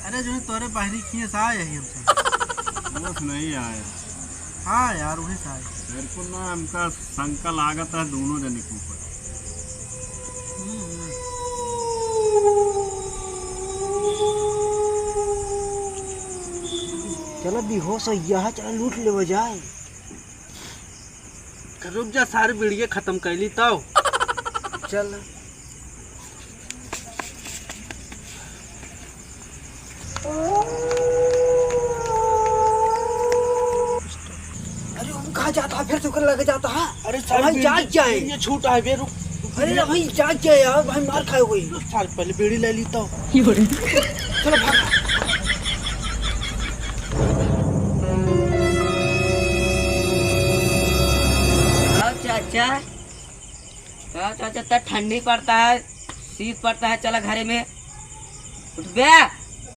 अरे जो है तोरे बाहरी किए से आए ही हमसे। बस नहीं आया। हाँ यार वही से आए। मेरे को ना हमका शंका लागत है दोनों जने के ऊपर। चलो बेहोश यह चल लूट ले जाए। रुक जा सारी बीड़िया खत्म कैली तब चल अरे हम कहाँ जाता है फिर तो लग जाता है। अरे भाई जाग जाए ये छूट आए बे रुक। अरे भाई जाग जाए यार भाई मार खाए कोई। साल पहले बीड़ी ले ली तो चलो भाग। चाचा चाचा इतना ठंडी पड़ता है शीत पड़ता है चला घरे में उठ बे।